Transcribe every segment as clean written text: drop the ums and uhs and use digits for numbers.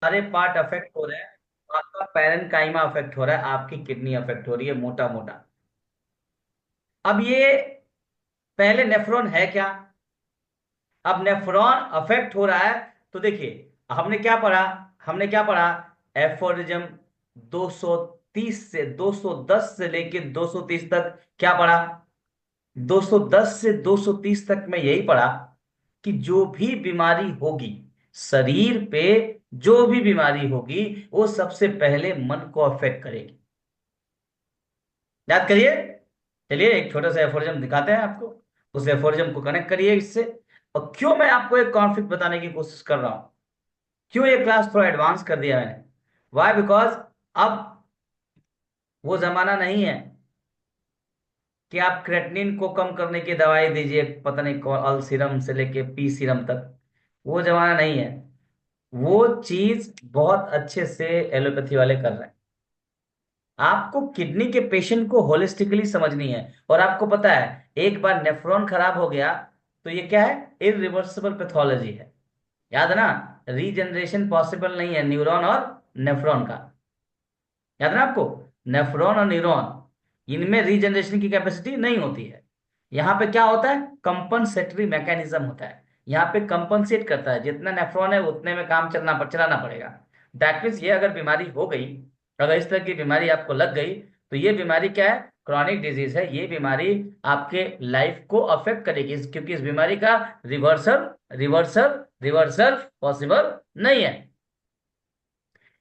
सारे part affect हो रहे हैं। आपका पैरेनकाइमा अफेक्ट हो रहा है, आपकी किडनी अफेक्ट हो रही है, मोटा मोटा। अब ये पहले नेफ्रॉन है क्या? अब नेफ्रॉन अफेक्ट हो रहा है, तो देखिए हमने क्या पढ़ा, हमने क्या पढ़ा, एफोरिज्म 230 से 210 से लेके 230 तक क्या पढ़ा? 210 से 230 तक में यही पढ़ा कि जो भी बीमारी होगी शरीर पे, जो भी बीमारी होगी वो सबसे पहले मन को अफेक्ट करेगी। याद करिए। चलिए एक छोटा सा एफोरिज्म दिखाते हैं आपको, उस एफोरिज्म को कनेक्ट करिए इससे। और क्यों मैं आपको एक कॉन्फ्लिक्ट बताने की कोशिश कर रहा हूं, क्यों ये क्लास थोड़ा एडवांस कर दिया मैंने? वाई? बिकॉज अब वो जमाना नहीं है कि आप क्रेटनिन को कम करने की दवाई दीजिए, पता नहीं कौन अल सीरम से लेके पी सीरम तक, वो जमाना नहीं है। वो चीज बहुत अच्छे से एलोपैथी वाले कर रहे हैं। आपको किडनी के पेशेंट को होलिस्टिकली समझनी है। और आपको पता है एक बार नेफ्रॉन खराब हो गया तो ये क्या है? इरिवर्सिबल पैथोलॉजी है। याद है ना? रीजनरेशन पॉसिबल नहीं है न्यूरॉन और नेफ्रॉन का। याद है ना आपको? नेफ्रॉन और न्यूरॉन, इनमें रीजनरेशन की कैपेसिटी नहीं होती है। यहाँ पे क्या होता है? कंपनसेटरी मैकेनिज्म होता है। यहाँ पे कंपनसेट करता है, जितना नेफ्रॉन है उतने में काम चलाना पड़ेगा। दैट मीन्स ये अगर बीमारी हो गई, अगर इस तरह की बीमारी आपको लग गई, तो ये बीमारी क्या है? क्रॉनिक डिजीज है। ये बीमारी आपके लाइफ को अफेक्ट करेगी, क्योंकि इस बीमारी का रिवर्सल रिवर्सल रिवर्सल पॉसिबल नहीं है।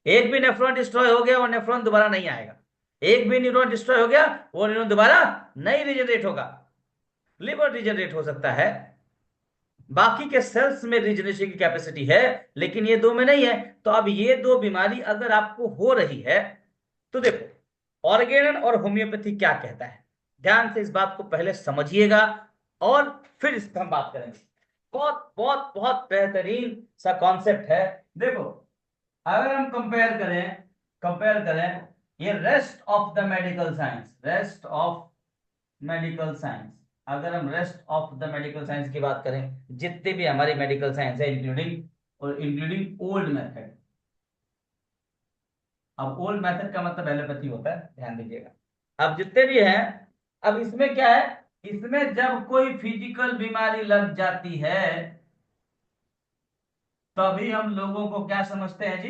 एक भी नेफ्रॉन डिस्ट्रॉय हो गया और नेफ्रॉन दोबारा नहीं आएगा। एक भी न्यूरॉन डिस्ट्रॉय हो गया, वो न्यूरॉन दोबारा नहीं रिजनरेट होगा। लिवर रिजनरेट हो सकता है, बाकी के सेल्स में रिजनरेशन की कैपेसिटी है, लेकिन ये दो में नहीं है। तो अब ये दो बीमारी अगर आपको हो रही है, तो देखो ऑर्गेनन और होम्योपैथी क्या कहता है। ध्यान से इस बात को पहले समझिएगा और फिर इस पर हम बात करेंगे। बहुत बहुत बहुत बेहतरीन सा कॉन्सेप्ट है। देखो, अगर हम कंपेयर करें ये rest of the medical science, rest of medical science, अगर हम rest of the medical science की बात करें, जितने भी हमारी मेडिकल साइंस है इंक्लूडिंग ओल्ड मेथड। अब ओल्ड मेथड का मतलब एलोपैथी होता है, ध्यान दीजिएगा। अब जितने भी हैं, अब इसमें क्या है, इसमें जब कोई फिजिकल बीमारी लग जाती है, तभी हम लोगों को क्या समझते हैं जी?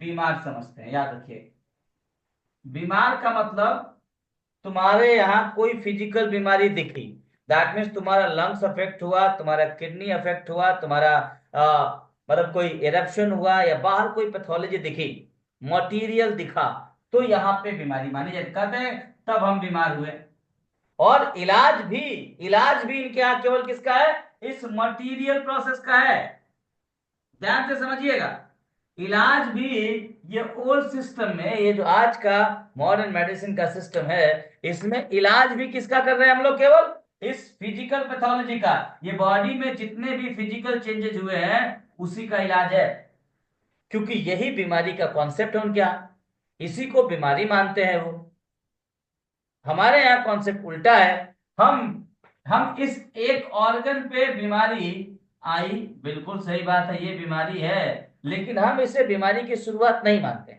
बीमार समझते हैं। याद रखिए, बीमार का मतलब तुम्हारे यहाँ कोई फिजिकल बीमारी दिखी, दैट मीन्स तुम्हारा लंग्स अफेक्ट हुआ, तुम्हारा किडनी अफेक्ट हुआ, तुम्हारा मतलब कोई इरप्शन हुआ या बाहर कोई पैथोलॉजी दिखी, मटेरियल दिखा, तो यहाँ पे बीमारी मानी जाती, कहते हैं तब हम बीमार हुए। और इलाज भी इनके यहाँ केवल किसका है? इस मटेरियल प्रोसेस का है। ध्यान से समझिएगा। इलाज भी ये ओल्ड सिस्टम में, ये जो आज का मॉडर्न मेडिसिन का सिस्टम है, इसमें इलाज भी किसका कर रहे हैं हम लोग? केवल इस फिजिकल पैथोलॉजी का। ये बॉडी में जितने भी फिजिकल चेंजेस हुए हैं उसी का इलाज है, क्योंकि यही बीमारी का कॉन्सेप्ट है उनके यहाँ, इसी को बीमारी मानते हैं वो। हमारे यहाँ कॉन्सेप्ट उल्टा है। हम हम इस एक ऑर्गन पे बीमारी आई, बिल्कुल सही बात है, ये बीमारी है, लेकिन हम इसे बीमारी की शुरुआत नहीं मानते।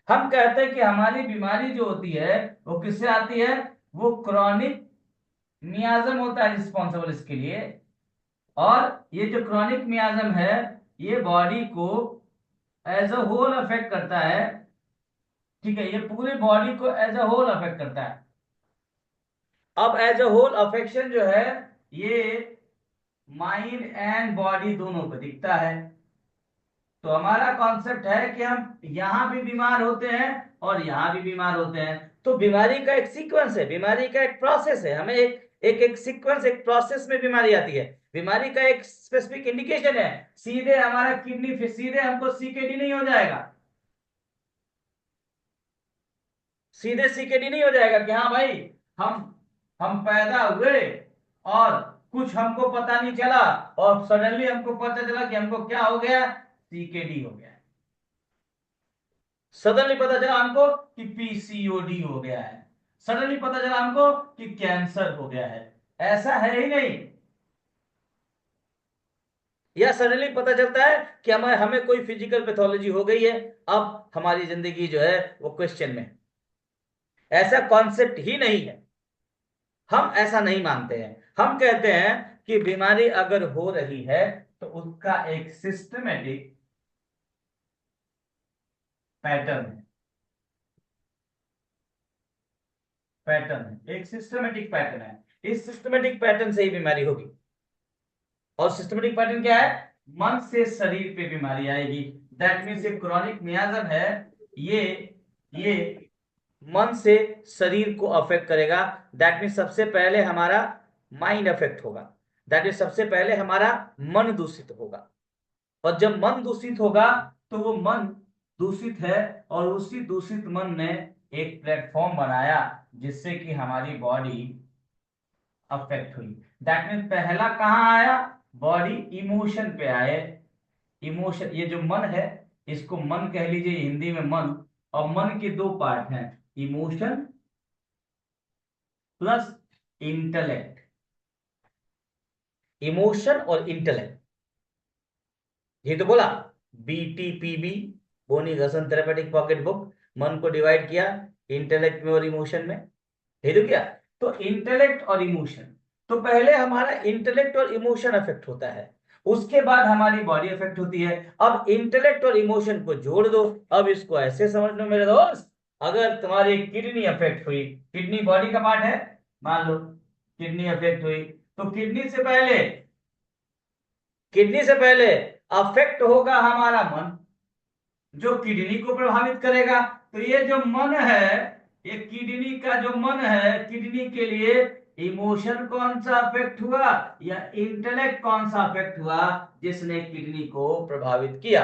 हम कहते हैं कि हमारी बीमारी जो होती है वो किससे आती है? वो क्रॉनिक मियाज्म होता है रिस्पॉन्सिबल इसके लिए। और ये जो क्रॉनिक मियाज्म है, ये बॉडी को एज अ होल अफेक्ट करता है। ठीक है, ये पूरे बॉडी को एज अ होल अफेक्ट करता है। अब एज अ होल अफेक्शन जो है, ये माइंड एंड बॉडी दोनों पे दिखता है। तो हमारा कॉन्सेप्ट है कि हम यहां भी बीमार होते हैं और यहां भी बीमार होते हैं। तो बीमारी का एक सीक्वेंस है, बीमारी का एक प्रोसेस है, हमें एक सीक्वेंस, एक प्रोसेस में बीमारी आती है। बीमारी का एक स्पेसिफिक इंडिकेशन है। सीधे हमारा किडनी, फिर सीधे हमको सीकेडी नहीं हो जाएगा, सीधे सीकेडी नहीं हो जाएगा कि हाँ भाई हम हम पैदा हुए और कुछ हमको पता नहीं चला और सडनली हमको पता चला कि हमको क्या हो गया, सीकेडी हो गया। सडनली पता चला हमको कि पीसीओडी हो गया है, सडनली पता चला हमको कि कैंसर हो गया है। ऐसा है ही नहीं। या सडनली पता चलता है कि हमें हमें कोई फिजिकल पैथोलॉजी हो गई है, अब हमारी जिंदगी जो है वो क्वेश्चन में है। ऐसा कॉन्सेप्ट ही नहीं है, हम ऐसा नहीं मानते हैं। हम कहते हैं कि बीमारी अगर हो रही है तो उसका एक सिस्टमेटिक पैटर्न है, एक सिस्टमेटिक पैटर्न है, इस सिस्टमेटिक पैटर्न से ही बीमारी होगी। और सिस्टमेटिक पैटर्न क्या है? मन से शरीर पे बीमारी आएगी। दैट मीन्स ये क्रॉनिक मियाज्म है, ये ये मन से शरीर को अफेक्ट करेगा। दैट मीन्स सबसे पहले हमारा माइंड अफेक्ट होगा। दैट मीन्स सबसे पहले हमारा मन दूषित होगा। और जब मन दूषित होगा तो वो मन दूषित है, और उसी दूषित मन ने एक प्लेटफॉर्म बनाया जिससे कि हमारी बॉडी अफेक्ट हुई। दैट मीन्स पहला कहाँ आया? बॉडी इमोशन पे आए। इमोशन, ये जो मन है इसको मन कह लीजिए हिंदी में मन। और मन के दो पार्ट हैं, इमोशन प्लस इंटेलेक्ट। इमोशन और इंटेलेक्ट, ये तो बोला BTPB, बोनी घसन थेरेपेटिक पॉकेट बुक। मन को डिवाइड किया इंटेलेक्ट में और इमोशन में, ये तो क्या? तो इंटेलेक्ट और इमोशन, तो पहले हमारा इंटेलेक्ट और इमोशन अफेक्ट होता है, उसके बाद हमारी बॉडी अफेक्ट होती है। अब इंटेलेक्ट और इमोशन को जोड़ दो। अब इसको ऐसे समझ लो मेरे दोस्त, अगर तुम्हारी किडनी अफेक्ट हुई, किडनी बॉडी का पार्ट है, मान लो किडनी अफेक्ट हुई, तो किडनी से पहले अफेक्ट होगा हमारा मन, जो किडनी को प्रभावित करेगा। तो ये जो मन है, ये किडनी का जो मन है, किडनी के लिए इमोशन कौन सा अफेक्ट हुआ या इंटेलेक्ट कौन सा अफेक्ट हुआ? जिसने किडनी को प्रभावित किया,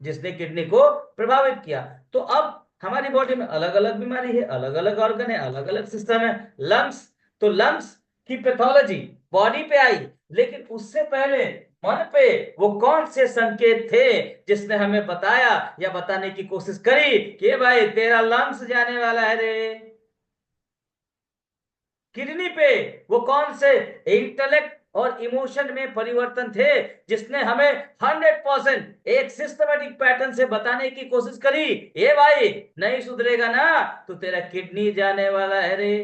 जिसने किडनी को प्रभावित किया। तो अब हमारी बॉडी में अलग अलग बीमारी है, अलग अलग ऑर्गन है, अलग अलग सिस्टम है। लंग्स, तो लंग्स की पैथोलॉजी बॉडी पे आई, लेकिन उससे पहले मन पे वो कौन से संकेत थे जिसने हमें बताया या बताने की कोशिश करी कि भाई तेरा लंग्स जाने वाला है रे? किडनी पे वो कौन से इंटेलेक्ट और इमोशन में परिवर्तन थे जिसने हमें 100% एक सिस्टमेटिक पैटर्न से बताने की कोशिश करी, ये भाई नहीं सुधरेगा ना तो तेरा किडनी जाने वाला है रे।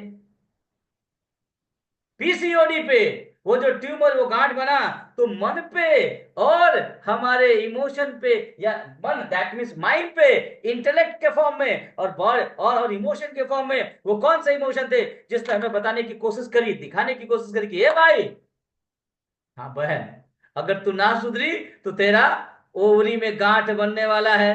PCOD पे वो जो ट्यूमर, वो गांठ बना, तो मन पे और हमारे इमोशन पे, या मन दैट मींस माइंड पे इंटेलेक्ट के फॉर्म में, और इमोशन के फॉर्म में वो कौन से इमोशन थे जिसने हमें बताने की कोशिश करी, दिखाने की कोशिश करी कि ये भाई, हाँ बहन, अगर तू ना सुधरी तो तेरा ओवरी में गांठ बनने वाला है।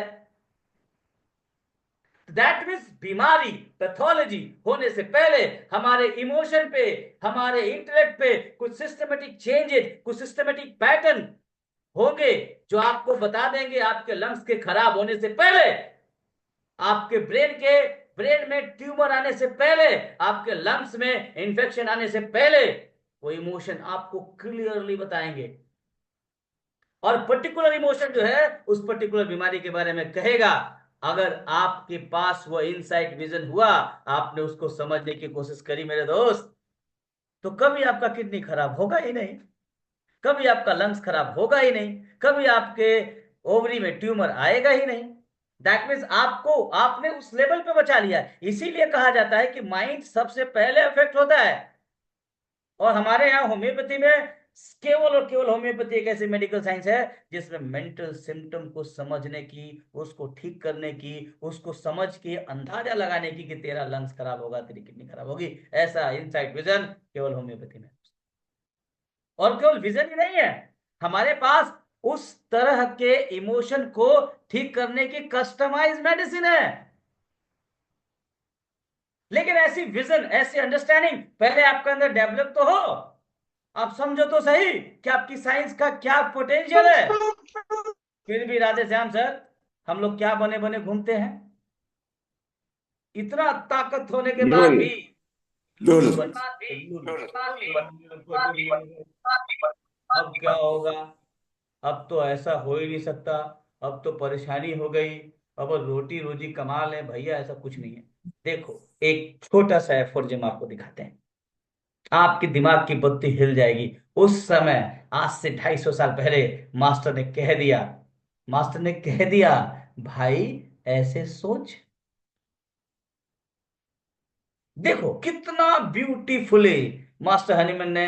दैट मीन्स बीमारी, पैथोलॉजी होने से पहले हमारे इमोशन पे, हमारे इंटेलेक्ट पे कुछ सिस्टमेटिक चेंजेस, कुछ सिस्टमेटिक पैटर्न होंगे जो आपको बता देंगे आपके लंग्स के खराब होने से पहले, आपके ब्रेन में ट्यूमर आने से पहले, आपके लंग्स में इंफेक्शन आने से पहले वो इमोशन आपको क्लियरली बताएंगे। और पर्टिकुलर इमोशन जो है उस पर्टिकुलर बीमारी के बारे में कहेगा। अगर आपके पास वो इनसाइट विजन हुआ, आपने उसको समझने की कोशिश करी मेरे दोस्त, तो कभी आपका किडनी खराब होगा ही नहीं, कभी आपका लंग्स खराब होगा ही नहीं, कभी आपके ओवरी में ट्यूमर आएगा ही नहीं। दैट मीन्स आपको, आपने उस लेवल पे बचा लिया। इसीलिए कहा जाता है कि माइंड सबसे पहले अफेक्ट होता है। और हमारे यहाँ होम्योपैथी में केवल और केवल होम्योपैथी एक ऐसी मेडिकल साइंस है जिसमें मेंटल सिम्टम को समझने की, उसको ठीक करने की, उसको समझ के अंदाजा लगाने की कि तेरा लंग्स खराब होगा, तेरी किडनी खराब होगी, ऐसा इनसाइट विजन केवल होम्योपैथी में। और केवल विजन ही नहीं है, हमारे पास उस तरह के इमोशन को ठीक करने की कस्टमाइज मेडिसिन है। लेकिन ऐसी विजन, ऐसी अंडरस्टैंडिंग पहले आपके अंदर डेवलप तो हो। आप समझो तो सही कि आपकी साइंस का क्या पोटेंशियल है। फिर भी राधे श्याम सर, हम लोग क्या बने बने घूमते हैं, इतना ताकत होने के बाद लुल भी लुल लुल्लू अब क्या होगा, अब तो ऐसा हो ही नहीं सकता, अब तो परेशानी हो गई, अब रोटी रोजी कमा लें भैया, ऐसा कुछ नहीं है। देखो एक छोटा सा एफर्ट जब आपको दिखाते हैं, आपके दिमाग की बत्ती हिल जाएगी। उस समय, आज से 250 साल पहले मास्टर ने कह दिया, मास्टर ने कह दिया भाई ऐसे सोच। देखो कितना ब्यूटीफुली मास्टर हनीमैन ने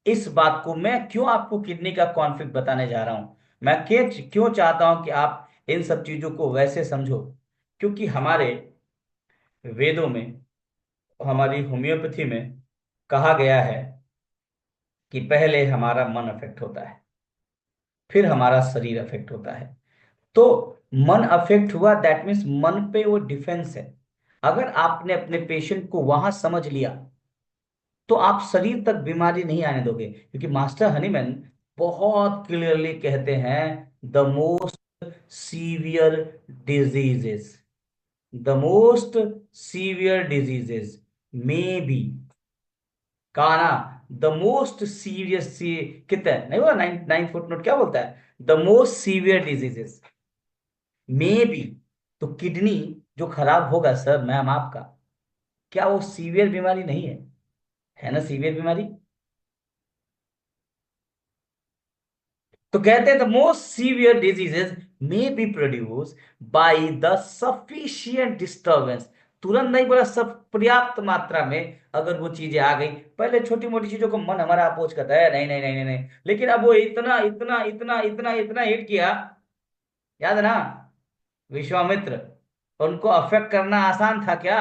इस बात को, मैं क्यों आपको किडनी का कॉन्फ्लिक्ट बताने जा रहा हूं, मैं क्यों क्यों चाहता हूं कि आप इन सब चीजों को वैसे समझो, क्योंकि हमारे वेदों में, हमारी होम्योपैथी में कहा गया है कि पहले हमारा मन अफेक्ट होता है, फिर हमारा शरीर अफेक्ट होता है। तो मन अफेक्ट हुआ, दैट मीन्स मन पे वो डिफेंस है। अगर आपने अपने पेशेंट को वहां समझ लिया तो आप शरीर तक बीमारी नहीं आने दोगे, क्योंकि मास्टर हनीमैन बहुत क्लियरली कहते हैं the most severe diseases, the most severe diseases may be, कहा ना, द मोस्ट सीरियस, कितना है नहीं, वो नाइन फुट नोट क्या बोलता है, the most severe diseases may be. तो किडनी जो खराब होगा सर मैम आपका, क्या वो सीवियर बीमारी नहीं है? है ना सीवियर बीमारी। तो कहते हैं the most severe diseases may be produce by the sufficient disturbance. तुरंत नहीं बोला, सब पर्याप्त मात्रा में अगर वो चीजें आ गई। पहले छोटी मोटी चीजों को मन हमारा अपोज करता है, नहीं नहीं नहीं नहीं नहीं, लेकिन अब वो इतना इतना इतना इतना इतना हिट किया, याद है ना, विश्वामित्र, उनको अफेक्ट करना आसान था क्या?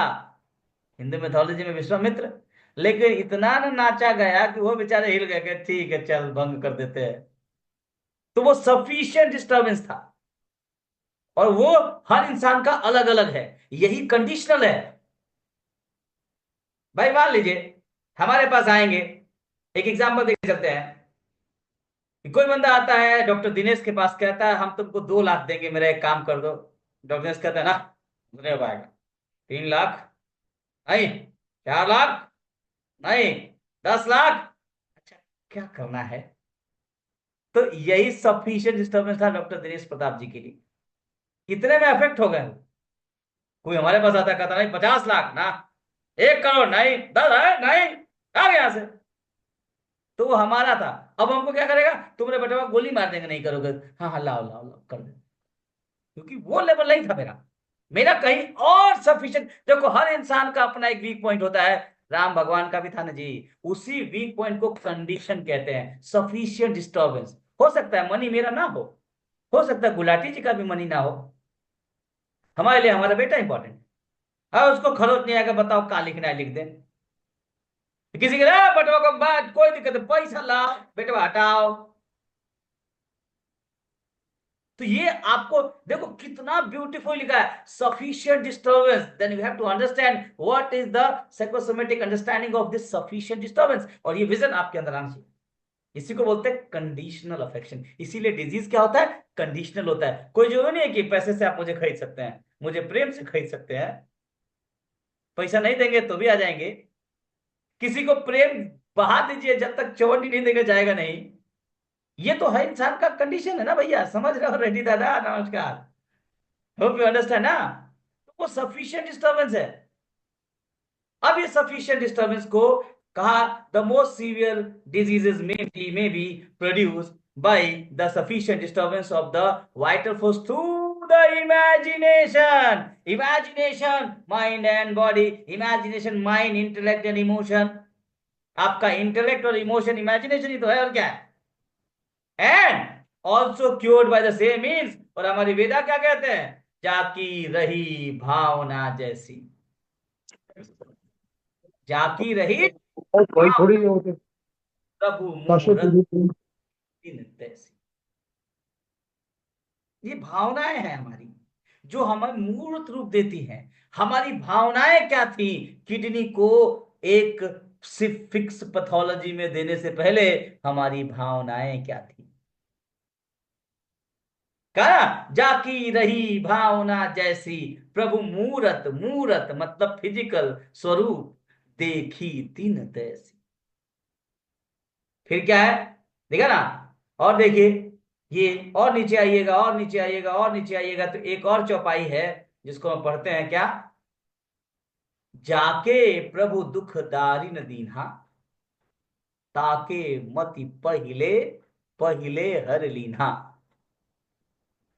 हिंदू मिथोलॉजी में विश्वामित्र, लेकिन इतना ना नाचा गया कि वो बेचारे हिल गए कि ठीक है चल भंग कर देते हैं। तो वो सफिशिएंट डिस्टरबेंस था, और वो हर इंसान का अलग अलग है, यही कंडीशनल है। भाई मान लीजिए हमारे पास आएंगे, एक एग्जांपल देख चलते हैं कि कोई बंदा आता है डॉक्टर दिनेश के पास, कहता है हम तुमको 2 लाख देंगे, मेरा एक काम कर दो। डॉक्टर दिनेश कहता है ना, नहीं हो पाएगा। 3 लाख? नहीं। 4 लाख? नहीं। 10 लाख? अच्छा, क्या करना है? तो यही सफिशिएंट डिस्टर्बेंस था डॉक्टर दिनेश प्रताप जी के लिए, कितने में अफेक्ट हो गए। कोई हमारे पास आता, कहता नहीं 50 लाख ना, 1 करोड़ नहीं, 10 है नहीं, आ गया यहां से। तो वो हमारा था। अब हमको क्या करेगा, तुम्हारे बेटे को गोली मार देंगे नहीं करोगे, हाँ हाँ लाओ लाओ लाओ कर दे, क्योंकि वो लेवल नहीं था मेरा। मेरा कहीं और सफिशिएंट। देखो हर इंसान का अपना एक वीक पॉइंट होता है, राम भगवान का भी था ना जी। उसी वीक पॉइंट को कंडीशन कहते हैं, सफिशिएंट डिस्टर्बेंस। हो सकता है मनी मेरा ना हो सकता है गुलाटी जी का भी मनी ना हो, हमारे लिए हमारा बेटा इंपॉर्टेंट है। हाँ उसको खरोच नहीं आएगा, बताओ क्या लिखना है लिख दे। किसी के बटवा को बात कोई दिक्कत नहीं, पैसा ला, बेटवा हटाओ। तो ये आपको देखो कितना ब्यूटीफुल लिखा है, sufficient disturbance, then you have to understand what is the psychosomatic understanding of this sufficient disturbance, और ये विजन आपके अंदर आना चाहिए। इसी को बोलते हैं कंडीशनल अफेक्शन। इसीलिए डिजीज क्या होता है, कंडीशनल होता है। कोई जरूरी नहीं है कि पैसे से आप मुझे खरीद सकते हैं, मुझे प्रेम से खरीद सकते हैं, पैसा नहीं देंगे तो भी आ जाएंगे। किसी को प्रेम बहा दीजिए, जब तक चौवंडी नहीं देकर जाएगा नहीं। ये तो है इंसान का कंडीशन है ना भैया, समझ रहे हो रेड्डी दादा, नमस्कार, होप यू अंडरस्टैंड ना। तो वो सफिशिएंट डिस्टर्बेंस है। अब ये सफिशिएंट डिस्टर्बेंस को कहा द मोस्ट सीवियर डिजीजेस में B produce by the sufficient disturbance of the vital force through the imagination. Imagination mind and body, imagination mind intellect and emotion. आपका इंटेलेक्ट और emotion imagination ही तो है, और क्या है, and also cured by the same means. और हमारी वेदा क्या कहते हैं, जाकी रही भावना जैसी, जाकी रही और कोई भाव, थोड़ी होते प्रभु पासवर्ड मुहूर्त पूरी दिन तैसी। ये भावनाएं हैं हमारी, जो हमें मूर्त रूप देती हैं। हमारी भावनाएं क्या थी, किडनी को एक सिर्फ फिक्स पैथोलॉजी में देने से पहले हमारी भावनाएं क्या थी। कहा जाकी रही भावना जैसी, प्रभु मूरत, मूरत मतलब फिजिकल स्वरूप, देखी दिन तैसी। फिर क्या है, देखा ना, और देखिए ये, और नीचे आइएगा और नीचे आइएगा और नीचे आइएगा, तो एक और चौपाई है जिसको हम पढ़ते हैं क्या, जाके प्रभु दुख दारिन दीन्हा, ताके मति पहिले पहिले हर लीन्हा।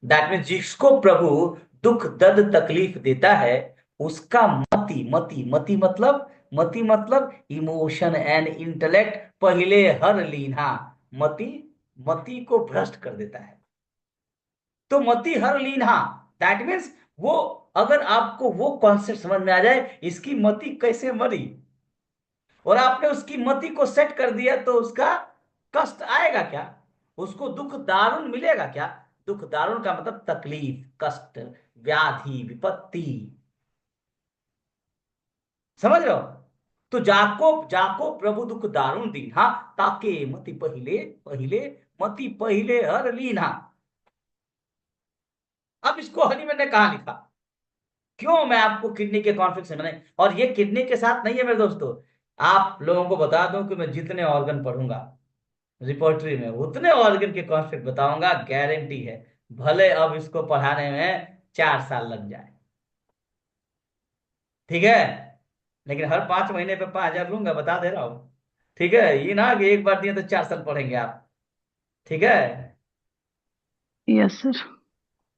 दैट मीन्स जिसको प्रभु दुख दर्द तकलीफ देता है, उसका मति मति मति मतलब, मति मतलब इमोशन एंड इंटेलेक्ट पहिले हर लीन्हा। मति मति को भ्रष्ट कर देता है। तो मति हर लीन्हा दैट मीन्स वो, अगर आपको वो कॉन्सेप्ट समझ में आ जाए इसकी मति कैसे मरी, और आपने उसकी मति को सेट कर दिया, तो उसका कष्ट आएगा क्या, उसको दुख दारुण मिलेगा क्या। दुख दारुण का मतलब तकलीफ, कष्ट, व्याधि, विपत्ति। समझ रहे हो। तो जाको जाको प्रभु दुख दारुण दीन्हा, ताके मति पहिले पहिले मति पहिले हर लीन्हा। अब इसको हनीमैन ने कहा लिखा, क्यों मैं आपको किडनी के कॉन्फ्लिक्ट से मैंने, और ये किडनी के साथ नहीं है मेरे दोस्तों। आप लोगों को बता दूं कि मैं जितने ऑर्गन पढ़ूंगा रिपोर्टरी में, उतने ऑर्गन के कॉन्फ्लिक्ट बताऊंगा, गारंटी है। भले अब इसको पढ़ाने में 4 साल लग जाए, ठीक है, लेकिन हर 5 महीने पे 5,000 लूंगा, बता दे रहा हूं। ठीक है, ये ना कि एक बार दिए तो 4 साल पढ़ेंगे आप। ठीक है। Yes sir.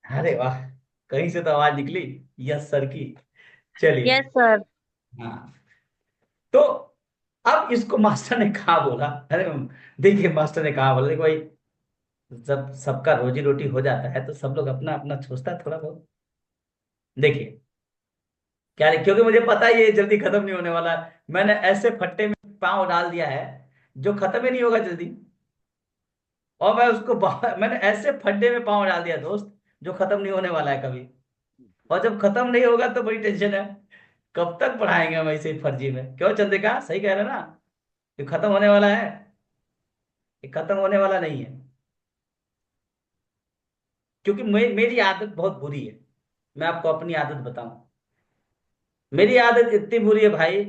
अरे वाह, कहीं से तो आवाज निकली यस सर की। चलिए। Yes sir. हाँ। तो अब इसको मास्टर ने कहा बोला, अरे देखिए मास्टर ने कहा बोला, देखो भाई, जब सबका रोजी रोटी हो जाता है तो सब लोग अपना अपना सोचता है थोड़ा बहुत। देखिए क्या है, क्योंकि मुझे पता है ये जल्दी खत्म नहीं होने वाला है। मैंने ऐसे फट्टे में पांव डाल दिया है जो खत्म ही नहीं होगा जल्दी। और मैं उसको मैंने ऐसे फड्डे में पांव डाल दिया दोस्त, जो खत्म नहीं होने वाला है कभी। और जब खत्म नहीं होगा तो बड़ी टेंशन है, कब तक पढ़ाएंगे हम ऐसे ही फर्जी में। क्यों चंद्रिका, सही कह रहे हैं ना, ये खत्म होने वाला है, ये खत्म होने वाला नहीं है। क्योंकि मेरी आदत बहुत बुरी है। मैं आपको अपनी आदत बताऊं, मेरी आदत इतनी बुरी है भाई,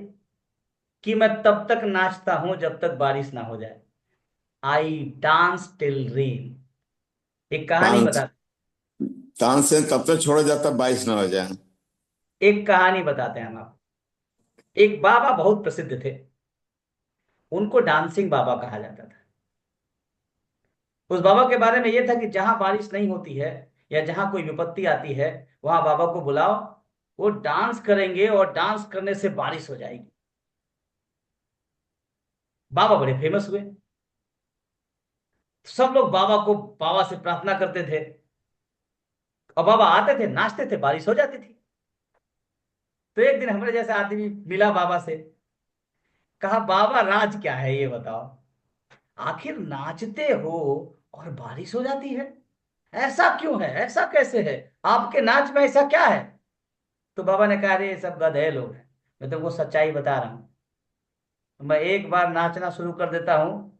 कि मैं तब तक नाचता हूं जब तक बारिश ना हो जाए। I dance till rain. एक कहानी तान बता, तानसेन तब तक छोड़ा जाता 22 ना हो जाए। एक कहानी बताते हैं हम आप। एक बाबा बहुत प्रसिद्ध थे, उनको डांसिंग बाबा कहा जाता था। उस बाबा के बारे में यह था कि जहां बारिश नहीं होती है या जहां कोई विपत्ति आती है, वहां बाबा को बुलाओ, वो डांस करेंगे और डांस करने से बारिश हो जाएगी। बाबा बड़े फेमस हुए, सब लोग बाबा को, बाबा से प्रार्थना करते थे, और बाबा आते थे, नाचते थे, बारिश हो जाती थी। तो एक दिन हमारे जैसा आदमी मिला बाबा से, कहा बाबा राज क्या है ये बताओ, आखिर नाचते हो और बारिश हो जाती है, ऐसा क्यों है, ऐसा कैसे है, आपके नाच में ऐसा क्या है। तो बाबा ने कहा, अरे ये सब गधे लोग हैं, मैं तुमको सच्चाई बता रहा हूँ। मैं एक बार नाचना शुरू कर देता हूँ,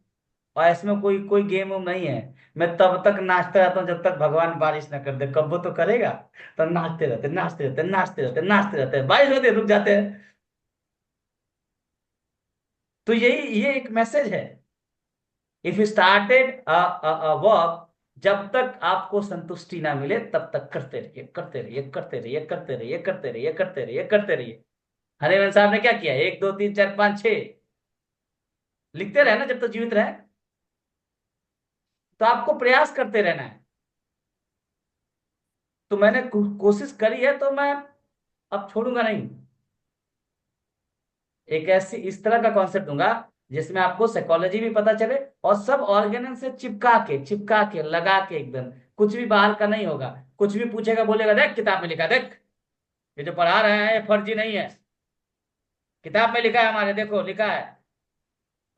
और इसमें कोई कोई गेम वेम नहीं है। मैं तब तक नाचता रहता हूँ जब तक भगवान बारिश ना कर दे, कब वो तो करेगा। तो नाचते रहते नाचते रहते नाचते रहते नाचते रहते, बारिश होते रुक जाते हैं। तो यही ये एक मैसेज है। इफ यू स्टार्टेड वर्क, जब तक आपको संतुष्टि ना मिले तब तक करते रहिए करते रहिए करते रहिए करते रहिए करते रहिए करते रहिए करते रहिए। हरिवंश साहब ने क्या किया, 1 2 3 4 5 6 लिखते रहे ना जब तक जीवित रहे। तो आपको प्रयास करते रहना है। तो मैंने कोशिश करी है, तो मैं अब छोड़ूंगा नहीं। एक ऐसी इस तरह का कॉन्सेप्ट दूंगा जिसमें आपको साइकोलॉजी भी पता चले, और सब ऑर्गेनल से चिपका के लगा के एकदम, कुछ भी बाहर का नहीं होगा। कुछ भी पूछेगा बोलेगा देख किताब में लिखा है, देख ये जो पढ़ा रहे हैं ये फर्जी नहीं है, किताब में लिखा है हमारे, देखो लिखा है,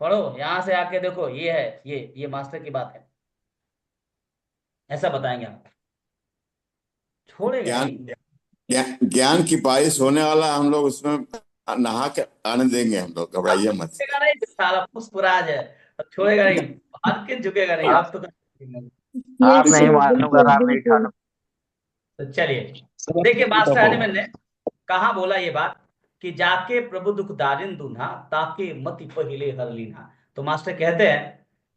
पढ़ो यहां से आके देखो, ये है, ये मास्टर की बात है। ऐसा बताएंगे आप, छोड़ेगा ज्ञान नहीं। ज्ञान की बारिश होने वाला, हम लोग उसमें नहा के आने देंगे, हम लोग अब घबराइए तो मत। छोड़ेगा नहीं, सारा पुष्पराज है, अब छोड़ेगा नहीं, हाथ के झुकेगा नहीं, आप अब तो कर। आप यस नहीं सर, मानूंगा, बिल्कुल आप नहीं बिल्कुल। ठानू। तो चलिए, सब देखिए मास्टर देखो, एनिमल ने कहा बोला ये बात, कि जाके प्रभु दुख दारिन दूल्हा, ताके मति पहिले हर लीन्हा। तो मास्टर कहते हैं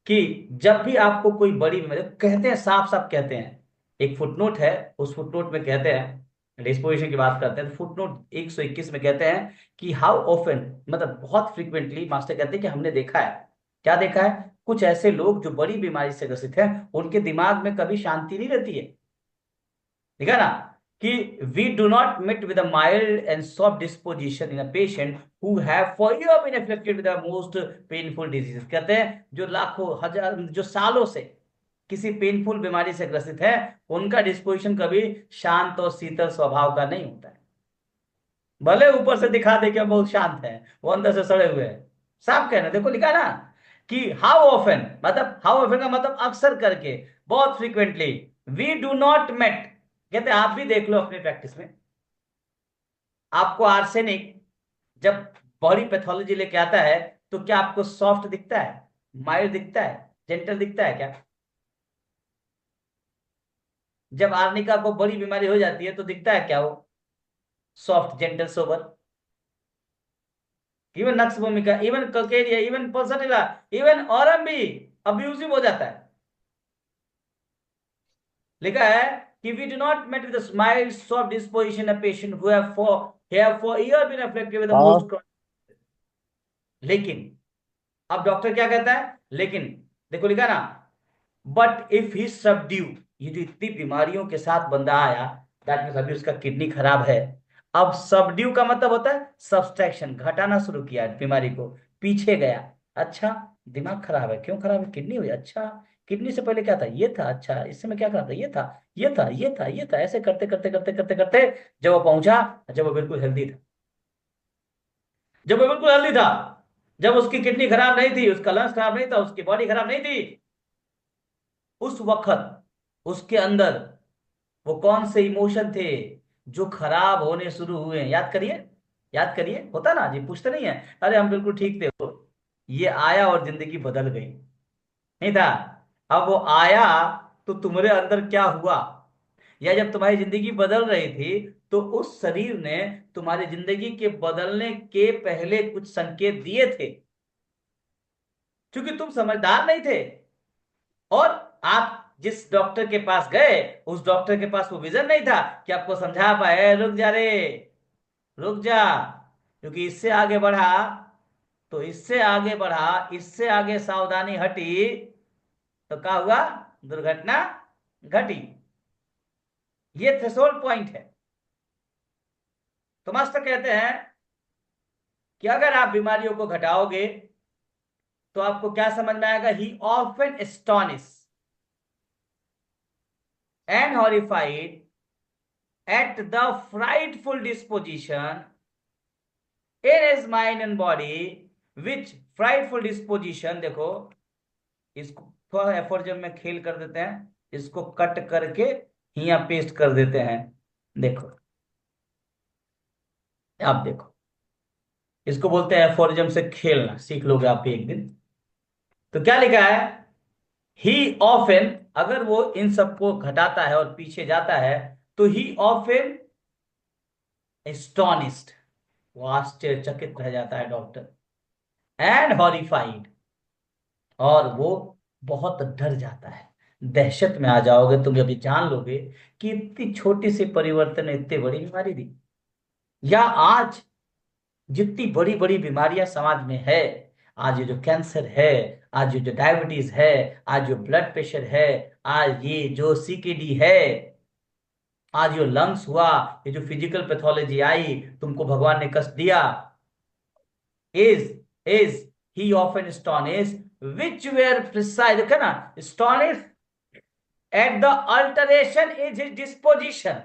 कि जब भी आपको कोई बड़ी बीमारी, कहते हैं साफ साफ कहते हैं, एक फुटनोट है, उस फुटनोट में कहते हैं, डिस्पोजिशन की बात करते हैं, तो फुटनोट 121 में कहते हैं कि हाउ ऑफन, मतलब बहुत फ्रीक्वेंटली, मास्टर कहते हैं कि हमने देखा है क्या देखा है, कुछ ऐसे लोग जो बड़ी बीमारी से ग्रसित हैं उनके दिमाग में कभी शांति नहीं रहती है। ठीक है ना, कि we do not meet with a mild and soft disposition in a patient who have for years been afflicted with the most painful diseases। कहते हैं जो लाखों हजार जो सालों से किसी पेनफुल बीमारी से ग्रसित है, उनका डिस्पोजिशन कभी शांत और शीतल स्वभाव का नहीं होता है। भले ऊपर से दिखा दे कि हम बहुत शांत हैं, वो अंदर से सड़े हुए हैं। साफ कहना, देखो लिखा ना कि हाउ ऑफन, मतलब हाउ ऑफन का मतलब अक्सर करके, बहुत frequently, we do not met. कहते हैं आप भी देख लो अपनी प्रैक्टिस में, आपको आर्सेनिक जब बॉडी पैथोलॉजी लेके आता है तो क्या आपको सॉफ्ट दिखता है, माइल्ड दिखता है, जेंटल दिखता है क्या? जब आर्निका को बड़ी बीमारी हो जाती है तो दिखता है क्या वो soft gentle sober? Even nux vomica, even calcarea, even pulsatilla, even aurum भी अब्यूजिव हो जाता है। लिखा है कि we do not meet with a smile soft disposition a patient who have for years been afflicted with the most chronic। लेकिन अब doctor क्या कहता है, लेकिन देखो लिखा ना, बट इफ ही सबड्यू, ये जो इतनी बीमारियों के साथ बंदा आया, दैट मींस अभी उसका किडनी खराब है। अब सबड्यू का मतलब होता है सब्सट्रैक्शन, घटाना शुरू किया बीमारी को, पीछे गया। अच्छा, दिमाग खराब है, क्यों खराब है, किडनी हुई, अच्छा किडनी से पहले क्या था, ये था, अच्छा इससे में क्या खराब था, ये था, ये था, ये था, ये था, ऐसे करते करते करते करते करते जब वो पहुंचा, जब वो बिल्कुल हेल्दी था, जब वो बिल्कुल हेल्दी था, जब उसकी किडनी खराब नहीं थी, उसका लंग्स खराब नहीं था, उसकी बॉडी खराब नहीं थी, उस वक्त उसके अंदर वो कौन से इमोशन थे जो खराब होने शुरू हुए? याद करिए, याद करिए, होता ना जी, पूछते नहीं है अरे हम बिल्कुल ठीक थे, वो ये आया और जिंदगी बदल गई, नहीं था। अब वो आया तो तुम्हारे अंदर क्या हुआ, या जब तुम्हारी जिंदगी बदल रही थी तो उस शरीर ने तुम्हारी जिंदगी के बदलने के पहले कुछ संकेत दिए थे, क्योंकि तुम समझदार नहीं थे। और आप जिस डॉक्टर के पास गए, उस डॉक्टर के पास वो विजन नहीं था कि आपको समझा पाए, रुक जा रे, रुक जा, क्योंकि इससे आगे बढ़ा तो इससे आगे बढ़ा, इससे आगे सावधानी हटी तो क्या हुआ, दुर्घटना घटी। ये थ्रेशोल्ड पॉइंट है। तो मास्टर कहते हैं कि अगर आप बीमारियों को घटाओगे तो आपको क्या समझ में आएगा, ही often astonish and horrified at the frightful disposition in his mind and body, which frightful disposition, देखो इसको थोड़ा एफोरिज्म में खेल कर देते हैं, इसको कट करके यहाँ पेस्ट कर देते हैं। देखो, आप देखो, इसको बोलते हैं एफोरिज्म से खेलना, सीख लोगे आप भी एक दिन। तो क्या लिखा है, ही ऑफन, अगर वो इन सबको घटाता है और पीछे जाता है तो ही ऑफन एस्टोनिस्ड, वो आश्चर्यचकित रह जाता है डॉक्टर, एंड हॉरिफाइड, और वो बहुत डर जाता है, दहशत में आ जाओगे तुम जब ये जान लोगे कि इतनी छोटी सी परिवर्तन ने इतनी बड़ी बीमारी दी। या आज जितनी बड़ी बड़ी बीमारियां समाज में है, आज ये जो कैंसर है, आज ये जो डायबिटीज है, आज जो ब्लड प्रेशर है, आज ये जो सीकेडी है, आज जो लंग्स हुआ, ये जो फिजिकल पैथोलॉजी आई, तुमको भगवान ने कष्ट दिया, is he often astonished which were precise, देखा ना, astonished at the alteration in his disposition।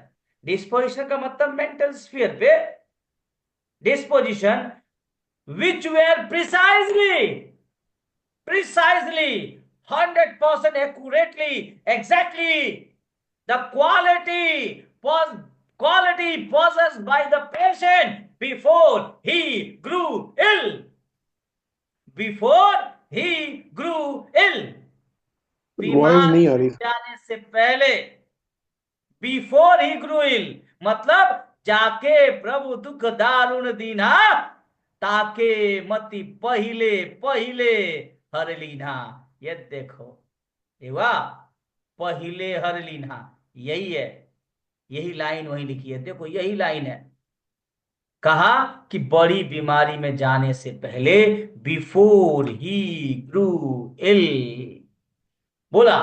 disposition का मतलब mental sphere पे, disposition which were precisely 100% accurately exactly the quality possessed by the patient before he grew ill, before he grew ill। Voice नहीं आ रही। जाने से पहले, before he ग्रू इल मतलब जाके प्रभु दुख दारुण दीना, ताके मति पहिले पहिले हर लीना। ये देखो, ये वाह, पहिले हर लीना, यही है, यही लाइन वही लिखी है, देखो यही लाइन है। कहा कि बड़ी बीमारी में जाने से पहले, बिफोर ही ग्रू इल, बोला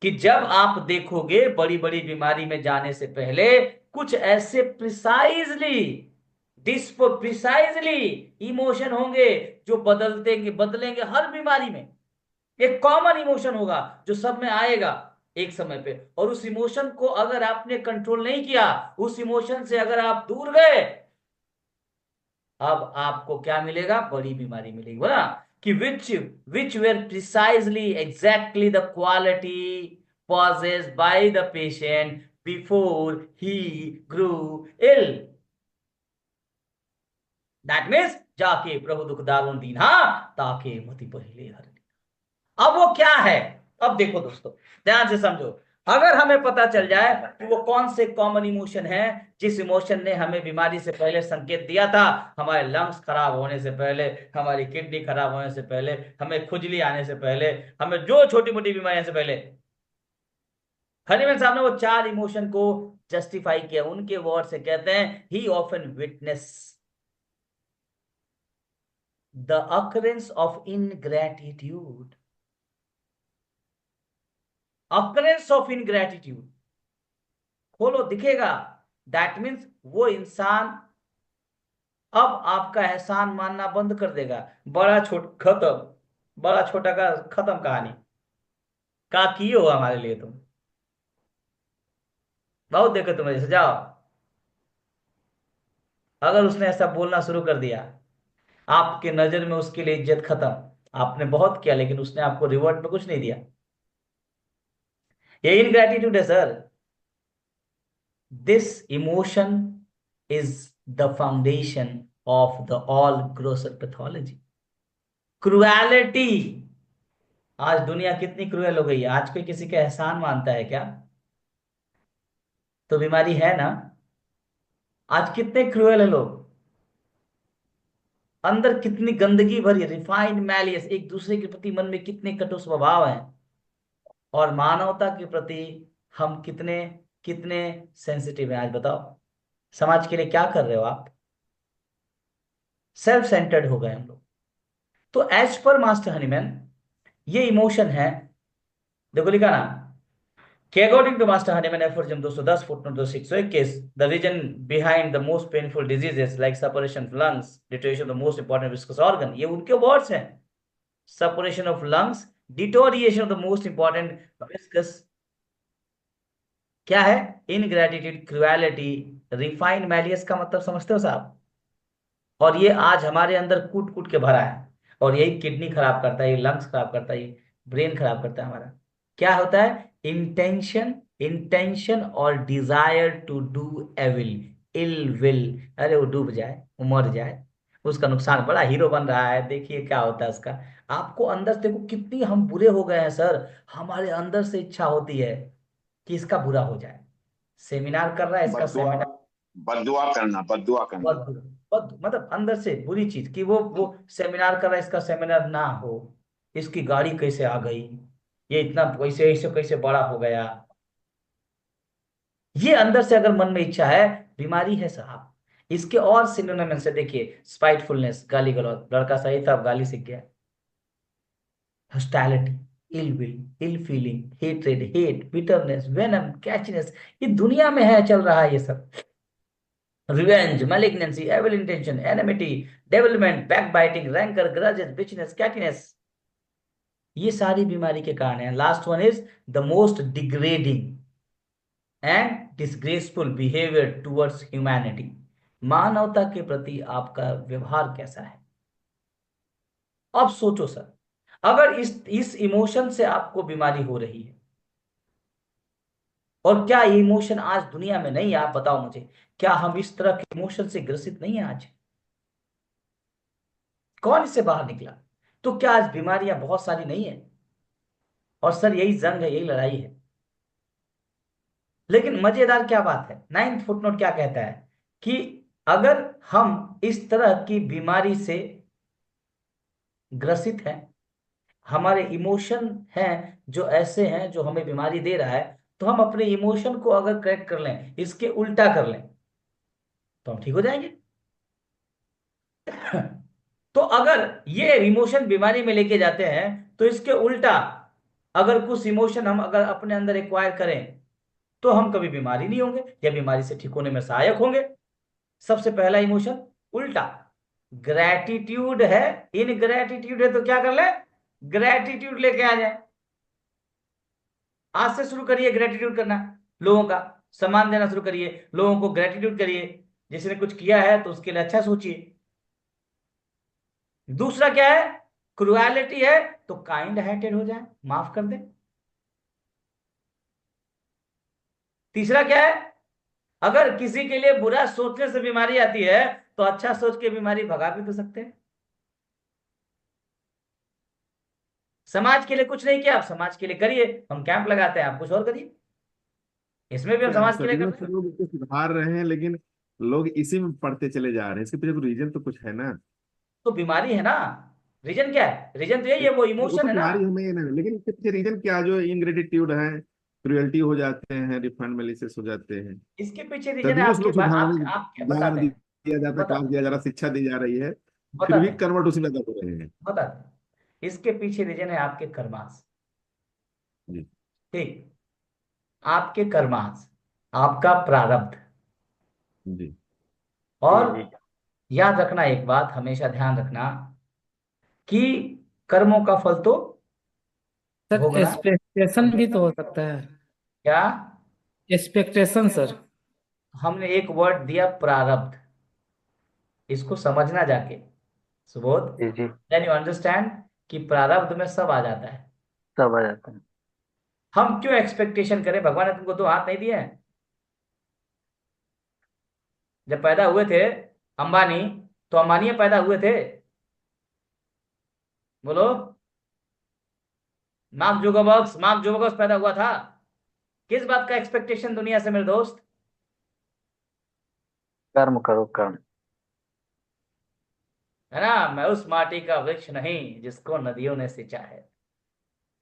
कि जब आप देखोगे बड़ी बड़ी बीमारी में जाने से पहले कुछ ऐसे प्रिसाइजली इमोशन होंगे जो बदलेंगे हर बीमारी में। एक कॉमन इमोशन होगा जो सब में आएगा एक समय पे, और उस इमोशन को अगर आपने कंट्रोल नहीं किया, उस इमोशन से अगर आप दूर गए, अब आपको क्या मिलेगा? बड़ी बीमारी मिलेगी। बोला कि विच where precisely exactly the quality possessed by the patient before he grew ill. That means जाके प्रभु दुख दारुण दीन्हा ताके मति पहिले हर। अब वो क्या है? अब देखो दोस्तों, ध्यान से समझो। अगर हमें पता चल जाए कि वो कौन से कॉमन इमोशन है जिस इमोशन ने हमें बीमारी से पहले संकेत दिया था, हमारे लंग्स खराब होने से पहले, हमारी किडनी खराब होने से पहले, हमें खुजली आने से पहले, हमें जो छोटी मोटी बीमारियों से पहले, हनीमैन साहब ने वो चार इमोशन को जस्टिफाई किया। उनके वर्ड से कहते हैं, he often witness the occurrence of ingratitude. Occurrence of ingratitude खोलो, दिखेगा। दैट मीन्स वो इंसान अब आपका एहसान मानना बंद कर देगा। बड़ा छोटा का खत्म कहानी। का किए हो हमारे लिए तुम, बहुत देखो तुम्हें जैसे जाओ। अगर उसने ऐसा बोलना शुरू कर दिया, आपके नजर में उसके लिए इज्जत खत्म। आपने बहुत किया लेकिन उसने आपको रिवॉर्ड में कुछ नहीं दिया। ये इनग्रैटिट्यूड है sir. This emotion is the foundation of the all grocer pathology. Cruelty. आज दुनिया कितनी क्रूएल हो गई है। आज कोई किसी का एहसान मानता है क्या? तो बीमारी है ना। आज कितने क्रूएल है लोग, अंदर कितनी गंदगी भरी, रिफाइंड मैलियस, एक दूसरे के प्रति मन में कितने कटु स्वभाव हैं, और मानवता के प्रति हम कितने कितने सेंसिटिव हैं। आज बताओ, समाज के लिए क्या कर रहे हो आप? सेल्फ सेंटर्ड हो गए हम लोग। तो एज पर मास्टर हनीमैन, ये इमोशन है। देखो लिखा ना कि according to master Hahnemann aphorism 210 footnote 2621, the reason behind the most painful diseases like suppuration of lungs, deterioration of the most important viscus organ, ये उनके वर्ड्स हैं। Suppuration of lungs, deterioration of the most important viscus, क्या है? इनग्रैटिट्यूड, cruelty, refined malleus का मतलब समझते हो साहब? और ये आज हमारे अंदर कूट कूट के भरा है, और यही किडनी खराब करता है, ये लंग्स खराब करता है, ये ब्रेन खराब करता है हमारा। क्या होता है? इंटेंशन और desire to do evil, ill will. अरे वो डूब जाए, वो मर जाए, उसका नुकसान, बड़ा हीरो बन रहा है, देखिए क्या होता है उसका। आपको अंदर से देखो कितनी हम बुरे हो गए हैं सर। हमारे अंदर से इच्छा होती है कि इसका बुरा हो जाए। सेमिनार कर रहा है, इसका बद्दुआ सेमिनार, बद्दुआ करना। मतलब अंदर से बुरी चीज कि वो सेमिनार कर रहा है, इसका सेमिनार ना हो, इसकी गाड़ी कैसे आ गई, ये इतना कैसे ऐसे कैसे बड़ा हो गया। ये अंदर से अगर मन में इच्छा है, बीमारी है साहब। इसके और सिनोनिम से देखिए, स्पाइटफुलनेस, गाली गलौज, लड़का सही था अब गाली सीख गया। Hostility, ill will, ill feeling, hatred, hate, bitterness, venom, cattiness, ये दुनिया में है, चल रहा है ये सब। Revenge, malignancy, evil intention, enmity, devilment, backbiting, rancor, grudges, bitchiness, cattiness, ये सारी बीमारी के कारण है। Last one is the most degrading and disgraceful behaviour towards humanity. मानवता के प्रति आपका व्यवहार कैसा है? अब सोचो सर, अगर इस इमोशन से आपको बीमारी हो रही है, और क्या ये इमोशन आज दुनिया में नहीं है? आप बताओ मुझे, क्या हम इस तरह के इमोशन से ग्रसित नहीं है आज? कौन इससे बाहर निकला? तो क्या आज बीमारियां बहुत सारी नहीं है? और सर यही जंग है, यही लड़ाई है। लेकिन मजेदार क्या बात है, 9th फुटनोट क्या कहता है कि अगर हम इस तरह की बीमारी से ग्रसित हैं, हमारे इमोशन हैं जो ऐसे हैं जो हमें बीमारी दे रहा है, तो हम अपने इमोशन को अगर करेक्ट कर लें, इसके उल्टा कर लें, तो हम ठीक हो जाएंगे। तो अगर ये इमोशन बीमारी में लेके जाते हैं, तो इसके उल्टा अगर कुछ इमोशन हम अगर अपने अंदर एक्वायर करें, तो हम कभी बीमारी नहीं होंगे या बीमारी से ठीक होने में सहायक होंगे। सबसे पहला इमोशन उल्टा, ग्रैटिट्यूड है। इनग्रैटिट्यूड है तो क्या कर ले, ग्रैटिट्यूड लेके आ जाए। आज से शुरू करिए ग्रैटिट्यूड करना, लोगों का सम्मान देना शुरू करिए, लोगों को ग्रैटिट्यूड करिए, जिसने कुछ किया है तो उसके लिए अच्छा सोचिए। दूसरा क्या है, क्रुएलिटी है तो काइंड हार्टेड हो जाए, माफ कर दे। तीसरा क्या है, अगर किसी के लिए बुरा सोचने से बीमारी आती है, तो अच्छा सोच के बीमारी भगा भी तो सकते हैं। समाज के लिए कुछ नहीं किया, आप समाज के लिए करिए, हम कैंप लगाते हैं, आप कुछ और करिए, इसमें भी हम समाज के लिए सदियों करते से हैं। लोग इसको सुधार रहे हैं, लेकिन लोग इसी में पढ़ते चले जा रहे हैं। इसके पीछे कोई रीजन तो कुछ है ना। तो बीमारी है ना, रीजन क्या है, रीजन तो यही है, वो वो इमोशन तो है ना। बीमारी हमें ये नहीं, लेकिन इसके पीछे रीजन क्या, जो इनग्रेटिट्यूड है, क्रुएल्टी हो जाते हैं, रिफंड मेलिसियस हो जाते हैं। इसके पीछे रीजन है सदियों से आपके लोग पास, सुधारने, आप क्या ज्ञान बताते हैं, दिया जाता है, क्लास बताते दिया जा रहा है, शिक्षा दी जा रही है, फिर बताते भी हैं कन्वर्ट उसी में ज्यादा हो रहे हैं। बताते हैं। इसके पीछे रीजन है आपके कर्मास। जी। ठीक, आपके कर्मास, आपका प्रारब्ध। जी। और याद रखना एक बात, हमेशा ध्यान रखना कि कर्मों का फल तो सर भोगना। एक्सपेक्टेशन भी तो हो सकता है। क्या, एक्सपेक्टेशन सर। हमने एक वर्ड दिया प्रारब्ध, इसको समझना जाके, सुबोध, जी जी। देन यू अंडरस्टैंड कि प्रारब्ध में सब आ जाता है। सब आ जाता है। हम क्यों एक्सपेक्टेशन करें, भगवान ने तुमको दो हाथ नहीं दिए हैं? जब पैदा हुए थे अंबानी, तो अंबानी पैदा हुए थे, बोलो। मार्क जुकरबर्ग पैदा हुआ था। किस बात का एक्सपेक्टेशन दुनिया से मेरे दोस्त? कर्म करो कर्म। है ना, मैं उस माटी का वृक्ष नहीं जिसको नदियों ने सिंचा है,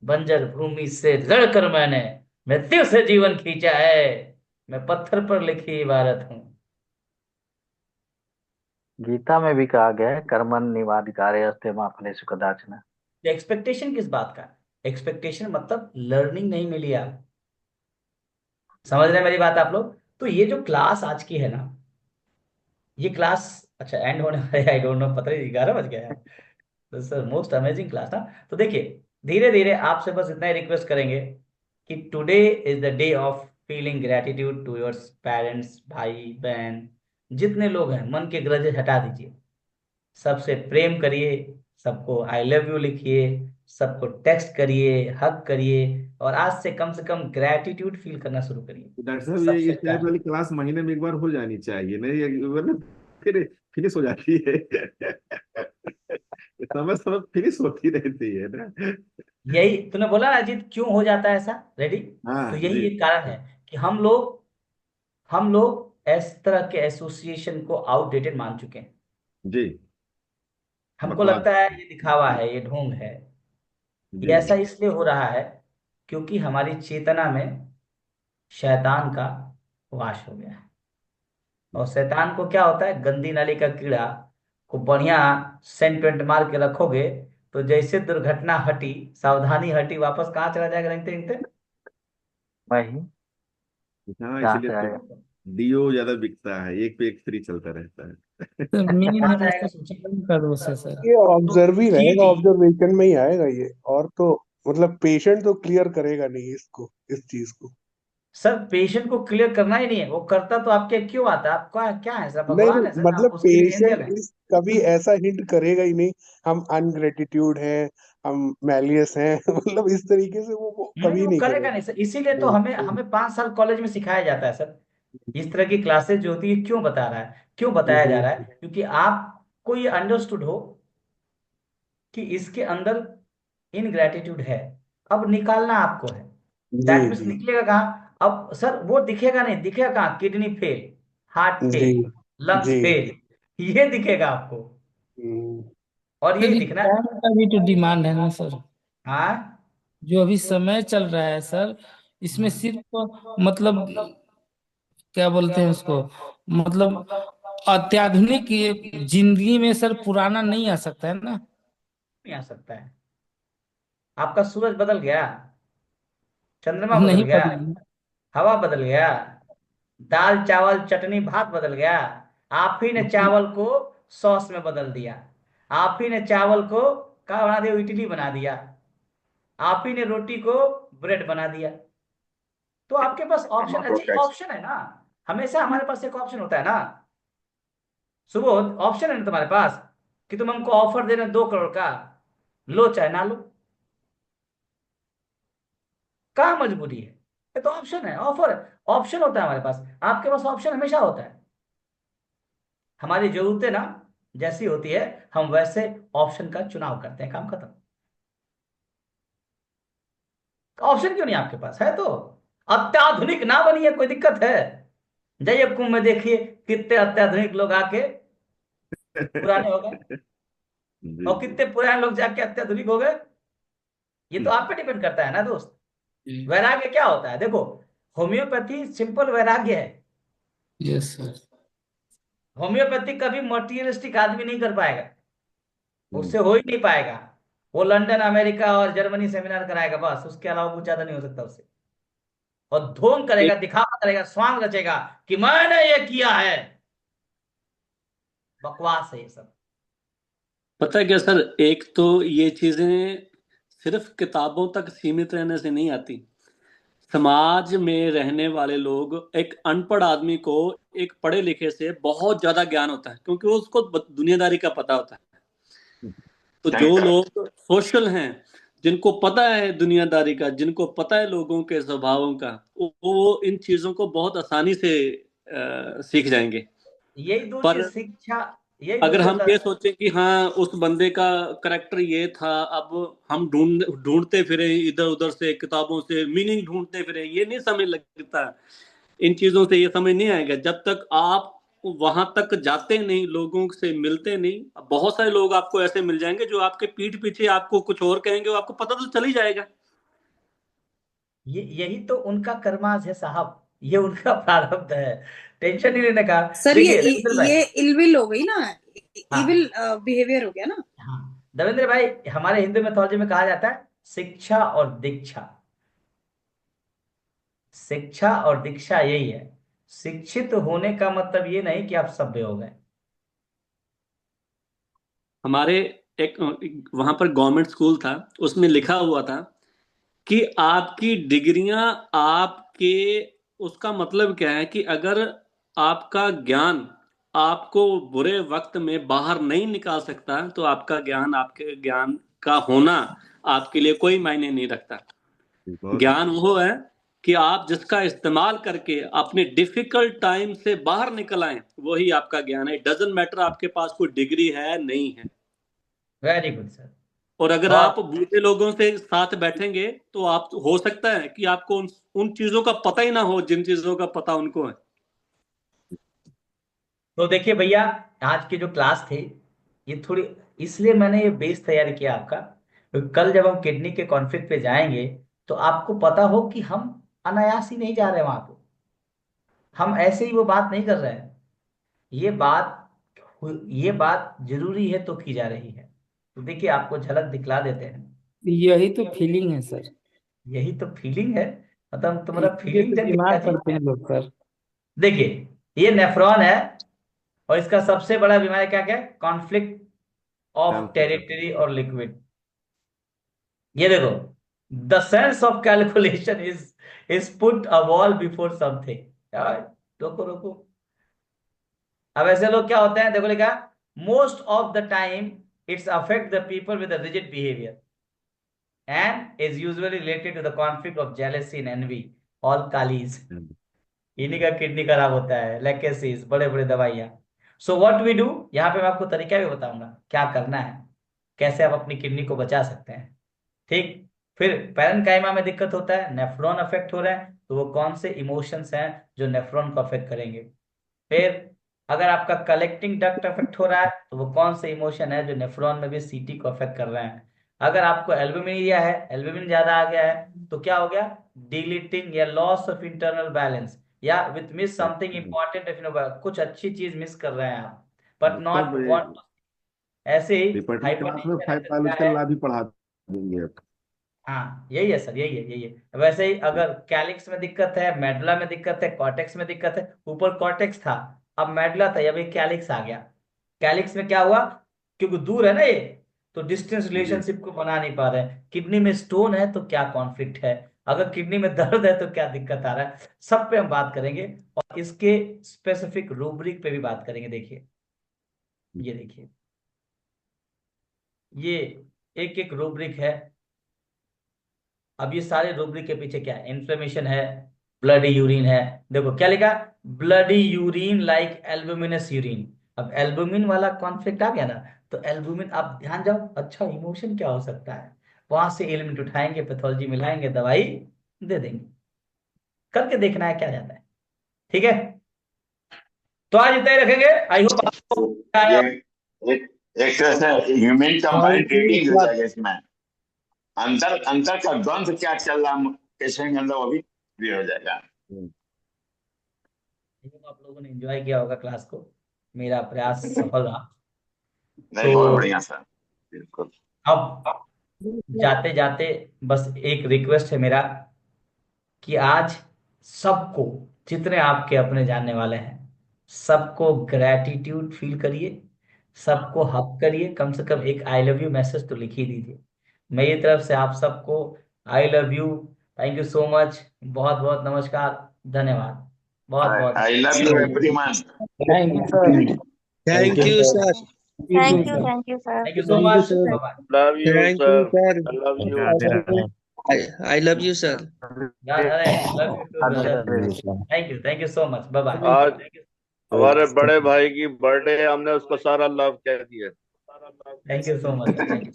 बंजर भूमि से लड़कर मैंने मृत्यु से जीवन खींचा है, मैं पत्थर पर लिखी इबारत हूं। गीता में भी कहा गया है कर्मण्येवाधिकारे अस्ते मा फलेषु कदाचन। एक्सपेक्टेशन किस बात का, एक्सपेक्टेशन मतलब लर्निंग नहीं मिली आप, समझ रहे हैं मेरी बात आप लोग? तो ये जो क्लास आज की है ना, ये क्लास, अच्छा एंड होने वाला है, आई डोंट नो, पता नहीं 11 बज गया है। तो सर मोस्ट अमेजिंग क्लास ना। तो देखिए, धीरे धीरे आपसे बस इतना ही रिक्वेस्ट करेंगे कि today is the day of feeling gratitude to your parents, भाई बहन, जितने लोग हैं, मन के ग्रजेस हटा दीजिए, सबसे प्रेम करिए, सबको आई लव यू लिखिए, सबको टेक्स्ट करिए, हग करिए, और आज से कम ग्रेटिट्यूड फील करना शुरू करिए। तो डॉक्टर साहब, ये सबसे इस टाइप वाली क्लास महीने में एक बार हो जानी चाहिए, नहीं वरना फिर फिनिश हो जाती है। समय समय फिनिश होती रहती है ना। यही तूने बोला ना अजीत, क्यों हो जाता है ऐसा, रेडी? तो हाँ यही जी। एक कारण है कि हम लोग इस तरह के एसोसिएशन को आउटडेटेड मान चुके हैं। जी। हमको बकवास। लगता है ये दिखावा है, ये ढोंग है। ये जी। ऐसा इसलिए हो रहा है क्योंकि हमारी चेतना में शैतान का वास हो गया है। और शैतान को क्या होता है, गंदी नाली का कीड़ा को बढ़िया सेंट वेंट मार के रखोगे, तो जैसे दुर्घटना हटी, सावधानी हटी, वापस कहाँ चला जाएगा रेंगते रेंगते? वही। हाँ, कहाँ इसीलिए से तो आएगा। डीओ ज्यादा बिकता है, एक पे एक फ्री चलता रहता है। सर मेन कहाँ है जाएगा सर सोचिए। कर्म का दोष है सर। ये तो ऑब्जर्व ही रहेगा, इसीलिए ऑब्जर्वेशन में ही आएगा ये, और तो मतलब पेशेंट तो क्लियर करेगा नहीं इसको, इस चीज को। सर पेशेंट को क्लियर करना ही नहीं है, वो करता तो आपके क्यों आता है, आपका क्या है सर, नहीं भगवान नहीं, है सर, आप मतलब उसके लिए एंजल पेशेंट हैं। इस कभी ऐसा हिंट करेगा ही नहीं हम अनग्रेटिट्यूड हैं, हम मैलियस हैं। मतलब इस तरीके से वो नहीं कभी वो नहीं करेगा करेगा। नहीं सर, इसीलिए तो नहीं, हमें हमें 5 साल कॉलेज में सिखाया जाता है सर, इस तरह की क्लासेस जो होती है। क्यों बता रहा है, क्यों बताया जा रहा है? क्योंकि आपको ये अंडरस्टूड हो कि इसके अंदर इनग्रेटिट्यूड है, अब निकालना आपको है। जी दैट मीन्स जी निकलेगा कहाँ? अब सर वो दिखेगा नहीं, दिखेगा कहाँ? किडनी फेल, हार्ट जी फेल, लंग्स जी। फेल, ये दिखेगा आपको, हम्म, और सर यही ये दिखना। टाइम का भी तो डिमांड है ना सर। हाँ। जो अभी समय चल रहा है सर, इसमें सिर्फ मतलब क्या बोलते हैं उसको, मतलब अत्याधुनिक ये जिंदगी में सर पुराना नहीं आ सकता है ना। नहीं आ सकता है। आपका सूरज बदल गया, चंद्रमा बदल नहीं गया, बदली। हवा बदल गया, दाल चावल चटनी भात बदल गया। आप ही ने चावल को सॉस में बदल दिया। आप ही ने चावल को क्या बना दिया, इडली बना दिया। आप ही ने रोटी को ब्रेड बना दिया। तो आपके पास ऑप्शन, हाँ, तो अच्छी ऑप्शन है ना। हमेशा हमारे पास एक ऑप्शन होता है ना। सुबोध, ऑप्शन है ना तुम्हारे पास कि तुम हमको ऑफर दे रहे हो 2 करोड़ का, लो चाहे ना लो। कहाँ मजबूरी है, ये तो ऑप्शन है, ऑफर है। ऑप्शन होता है हमारे पास, आपके पास ऑप्शन हमेशा होता है। हमारी जरूरतें ना जैसी होती है, हम वैसे ऑप्शन का चुनाव करते हैं, काम खत्म। ऑप्शन क्यों नहीं आपके पास है? तो अत्याधुनिक ना बनिए, कोई दिक्कत है? जाइए कुंभ में देखिए कितने अत्याधुनिक लोग आके पुराने हो गए, जी और जी। कितने पुराने लोग जाके अत्याधुनिक हो गए। ये तो आप पे डिपेंड करता है ना दोस्त। वैराग्य क्या होता है देखो, होम्योपैथी सिंपल वैराग्य है। Yes sir. होम्योपैथी कभी मटीरियलिस्टिक आदमी नहीं कर पाएगा, हम्म। उससे हो ही नहीं पाएगा। वो लंदन अमेरिका और जर्मनी सेमिनार कराएगा बस, उसके अलावा कुछ ज्यादा नहीं हो सकता उससे। और ढोंग करेगा, दिखावा करेगा, स्वांग रचेगा कि मैंने ये किया है। बकवास है ये सब। पता है क्या सर, एक तो ये चीजें सिर्फ किताबों तक सीमित रहने से नहीं आती। समाज में रहने वाले लोग, एक अनपढ़ आदमी को एक पढ़े लिखे से बहुत ज्यादा ज्ञान होता है, क्योंकि उसको दुनियादारी का पता होता है। तो जो लोग सोशल हैं, जिनको पता है दुनियादारी का, जिनको पता है लोगों के स्वभावों का, वो इन चीजों को बहुत आसानी से सीख जाएंगे। यही दो पर चीज शिक्षा, यही दो अगर हम चीज। ये सोचें कि हाँ उस बंदे का करेक्टर ये था, अब हम ढूंढते फिरे इधर उधर से, किताबों से मीनिंग ढूंढते फिरे, ये नहीं समझ लगता। इन चीजों से ये समझ नहीं आएगा जब तक आप वहां तक जाते नहीं, लोगों से मिलते नहीं। बहुत सारे लोग आपको ऐसे मिल जाएंगे जो आपके पीठ पीछे आपको कुछ और कहेंगे, वो आपको पता तो चल ही जाएगा। ये यही तो उनका कर्माज है साहब, ये उनका प्रारब्ध है। टेंशन नहीं लेने का। सर देखिए रविंद्र भाई, ये इलविल हो गई ना, इविल हाँ बिहेवियर हो गया ना। हाँ, देवेंद्र भाई, हमारे हिंदू मैथोलॉजी में कहा जाता है शिक्षा और दीक्षा। शिक्षा और दीक्षा यही है। शिक्षित होने का मतलब ये नहीं कि आप सभ्य हो गए। हमारे वहां पर गवर्नमेंट स्कूल था, उसमें लिखा हुआ था कि आपकी डिग्रियां आपके, उसका मतलब क्या है कि अगर आपका ज्ञान आपको बुरे वक्त में बाहर नहीं निकाल सकता, तो आपका ज्ञान, आपके ज्ञान का होना आपके लिए कोई मायने नहीं रखता। बहुत ज्ञान वो है कि आप जिसका इस्तेमाल करके अपने डिफिकल्ट टाइम से बाहर निकल आए, वही आपका ज्ञान है। डजेंट मैटर आपके पास कोई डिग्री है नहीं है। Very good sir. और अगर और आप बूढ़े लोगों से साथ बैठेंगे, तो आप, हो सकता है कि आपको उन चीजों का पता ही ना हो जिन चीजों का पता उनको है। तो देखिए भैया, आज की जो क्लास थी ये थोड़ी, इसलिए मैंने ये बेस तैयार किया आपका, क्योंकि कल जब हम किडनी के कॉन्फ्लिक्ट पे जाएंगे तो आपको पता हो कि हम अनायास ही नहीं जा रहे वहां पे। हम ऐसे ही वो बात नहीं कर रहे हैं। ये बात, ये बात जरूरी है तो की जा रही है। तो देखिए आपको झलक दिखला देते हैं। यही तो फीलिंग है सर। यही तो फीलिंग है। मतलब तुम्हारा इसीलिए फीलिंग तो जान के क्या बीमार चीज पड़ते है। हैं लोग सर। देखिए ये नेफ्रॉन है, और इसका सबसे बड़ा बीमारी क्या क्या है, कॉन्फ्लिक्ट ऑफ टेरिटरी और लिक्विड। ये देखो, the sense of calculation is put a wall before something. रोको रोको। अब ऐसे लोग क्या होते हैं, देखो लिखा, most of the time it's affect the people with rigid behaviour and is usually related to the conflict of jealousy and envy, all कालीज। इन्हीं का किडनी खराब होता है, लेकेसीज, बड़े बड़े दवाइयां। सो व्हाट वी डू, यहाँ पे मैं आपको तरीका भी बताऊंगा क्या करना है, कैसे आप अपनी किडनी को बचा सकते हैं। ठीक। फिर पैरेन्काइमा में दिक्कत होता है, नेफ्रॉन अफेक्ट हो रहा है, तो वो कौन से इमोशंस हैं जो नेफ्रॉन को अफेक्ट करेंगे। फिर अगर आपका कलेक्टिंग डक्ट अफेक्ट हो रहा है, तो वो कौन से इमोशन है जो नेफ्रॉन में भी सीटी को अफेक्ट कर रहे हैं। अगर आपको एल्बुमिन है, एल्बुमिन ज्यादा आ गया है, तो क्या हो गया, डिलीटिंग या लॉस ऑफ इंटरनल बैलेंस, या with miss something important if कुछ अच्छी चीज मिस कर रहे हैं आप, बट नॉट मतलब वांट। ऐसे ही डिपार्टमेंट क्लास में हाइपरटेंशन क्या बायोलॉजिकल है? लैब ही पढ़ा देंगे अब। हाँ यही है सर, यही है। वैसे ही अगर कैलिक्स में दिक्कत है, मेडुला में दिक्कत है, कॉर्टेक्स में दिक्कत है, ऊपर कॉर्टेक्स था, अब मेडुला था, अभी कैलिक्स आ गया। कैलिक्स में क्या हुआ, क्योंकि दूर है ना ये, तो डिस्टेंस जी रिलेशनशिप को बना नहीं पा रहे हैं। किडनी में स्टोन है तो क्या कॉन्फ्लिक्ट है, अगर किडनी में दर्द है तो क्या दिक्कत आ रहा है, सब पे हम बात करेंगे और इसके स्पेसिफिक रूब्रिक पे भी बात करेंगे। देखिए ये देखिए, ये एक एक रूब्रिक है। अब ये सारे रूब्रिक के पीछे क्या है, इन्फ्लेमेशन है, ब्लडी यूरिन है। देखो क्या लिखा, bloody urine like albuminous urine. अब एल्बुमिन वाला कॉन्फ्लिक्ट आ गया ना, तो एल्बुमिन, आप ध्यान जाओ, अच्छा इमोशन क्या हो सकता है, वहां से एलिमेंट उठाएंगे, पैथोलॉजी मिलाएंगे, दवाई दे देंगे, करके देखना है क्या जाता है। ठीक है, तो आज इतना ही रखेंगे। आई होप आपको आया। ये एक तरह से ह्यूमन कंबाइंड रीडिंग हो जाएगा इसमें। अंतर अंतर का द्वंद्व क्या चल रहा है पेशेंट के अंदर, वो भी क्लियर हो जाएगा। आप लोगों ने एंजॉय किया होगा क्लास को, मेरा प्रयास सफल रहा। नहीं, बहुत तो बढ़िया सर, बिल्कुल। अब जाते जाते बस एक रिक्वेस्ट है मेरा कि आज सबको, जितने आपके अपने जानने वाले हैं, सबको ग्रैटिट्यूड फील करिए, सबको हक करिए, कम से कम एक आई लव यू मैसेज तो लिख ही दीजिए। मेरी तरफ से आप सबको I love you, thank you so much, बहुत बहुत नमस्कार, धन्यवाद, बहुत बहुत I love you everyone. Thank you sir. Thank you, sir. Thank you, sir. Thank you so much, bye Love you, sir. I love you. I love you, sir. Bye. Thank you so much, bye bye. आज हमारे बड़े भाई की birthday है, हमने उसको सारा love कह दिया। Thank you so much, thank you.